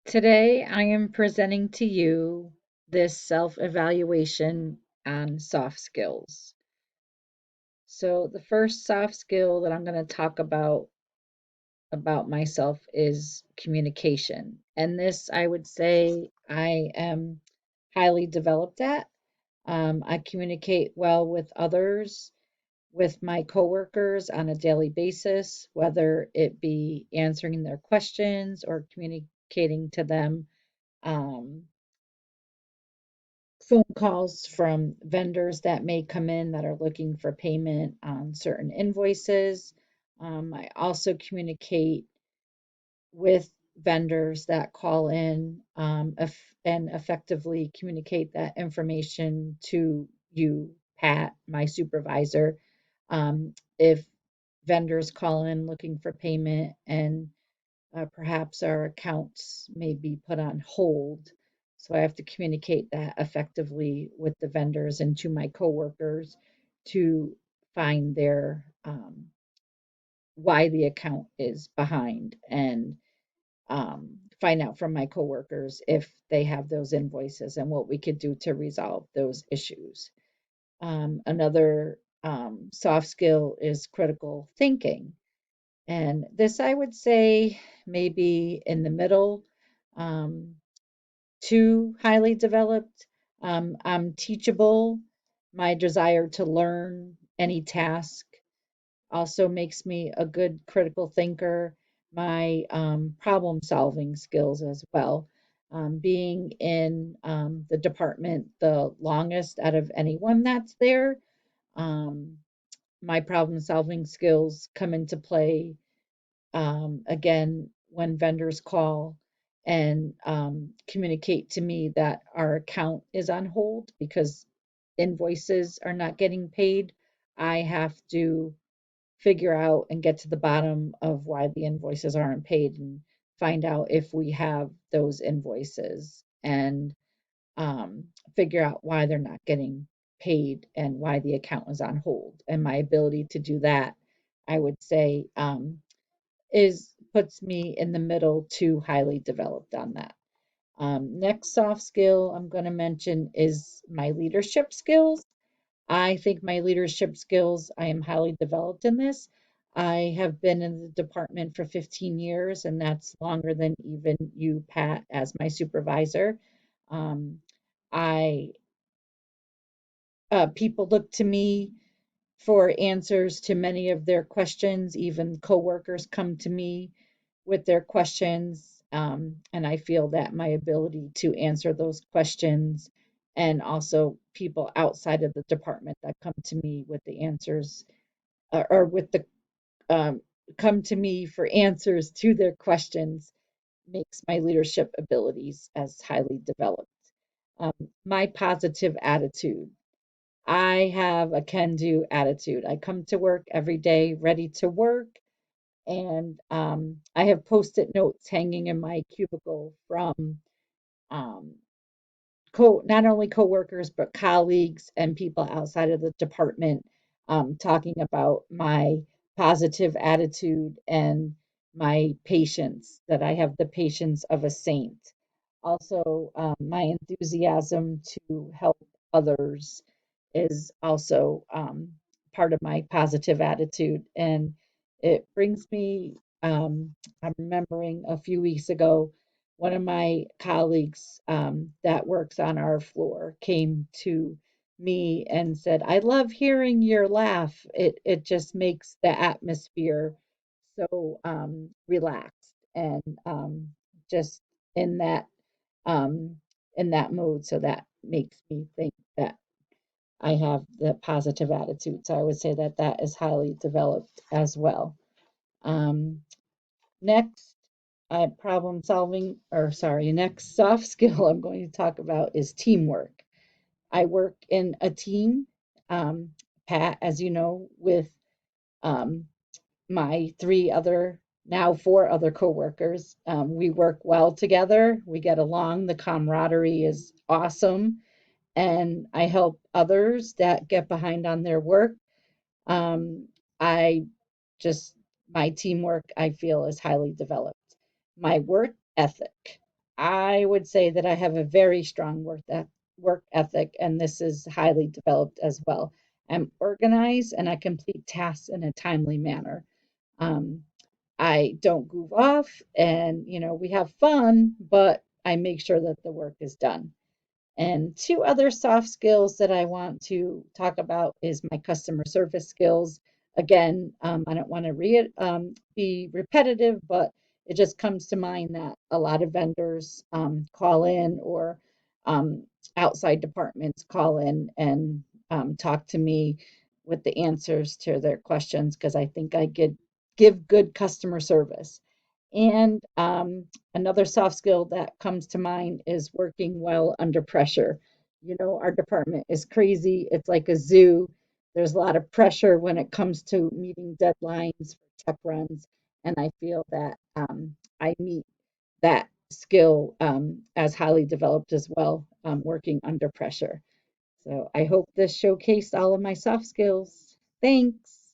Today, I am presenting to you this self-evaluation on soft skills. So, the first soft skill that I'm going to talk about myself is communication. And this, I would say, I am highly developed at. I communicate well with others, with my coworkers on a daily basis, whether it be answering their questions or communicating to them. Um, Phone calls from vendors that may come in that are looking for payment on certain invoices. I also communicate with vendors that call in and effectively communicate that information to you, Pat, my supervisor. If vendors call in looking for payment and perhaps our accounts may be put on hold. So I have to communicate that effectively with the vendors and to my coworkers to find their why the account is behind and find out from my coworkers if they have those invoices and what we could do to resolve those issues. Another soft skill is critical thinking. And this, I would say, maybe in the middle, um, too highly developed. I'm teachable. My desire to learn any task also makes me a good critical thinker. My problem solving skills as well. Being in the department the longest out of anyone that's there, um, my problem solving skills come into play again when vendors call and communicate to me that our account is on hold because invoices are not getting paid. I have to figure out and get to the bottom of why the invoices aren't paid and find out if we have those invoices and figure out why they're not getting paid and why the account is on hold. And my ability to do that, I would say, is puts me in the middle to highly developed on that. Next soft skill I'm going to mention is my leadership skills. I think my leadership skills, I am highly developed in this. I have been in the department for 15 years, and that's longer than even you, Pat, as my supervisor. Um, I People look to me for answers to many of their questions. Even coworkers come to me with their questions, and I feel that my ability to answer those questions, and also people outside of the department that come to me with the answers, or with the um, come to me for answers to their questions, makes my leadership abilities as highly developed. Um, my positive attitude. I have a can do attitude. I come to work every day ready to work, and I have post-it notes hanging in my cubicle from um, not only coworkers but colleagues and people outside of the department, talking about my positive attitude and my patience, that I have the patience of a saint. Also, my enthusiasm to help others is also part of my positive attitude. And it brings me, I'm remembering a few weeks ago, one of my colleagues that works on our floor came to me and said, "I love hearing your laugh. It just makes the atmosphere so relaxed and just in that um, in that mood." So that makes me think that I have the positive attitude. So I would say that that is highly developed as well. Um, Next, problem solving, or sorry, next soft skill I'm going to talk about is teamwork. I work in a team, um, Pat, as you know, with um, my three other, now four other coworkers. We work well together. We get along. The camaraderie is awesome. And I help others that get behind on their work. Um, I just, my teamwork, I feel, is highly developed. My work ethic. I would say that I have a very strong work ethic, and this is highly developed as well. I'm organized and I complete tasks in a timely manner. Um, I don't goof off, and we have fun, but I make sure that the work is done. And two other soft skills that I want to talk about is my customer service skills. Again, I don't want to be repetitive, but it just comes to mind that a lot of vendors call in, or um, outside departments call in and talk to me with the answers to their questions, because I think I give good customer service. And another soft skill that comes to mind is working well under pressure. Our department is crazy. It's like a zoo. There's a lot of pressure when it comes to meeting deadlines for tech runs. And I feel that I meet that skill as highly developed as well, working under pressure. So I hope this showcased all of my soft skills. Thanks.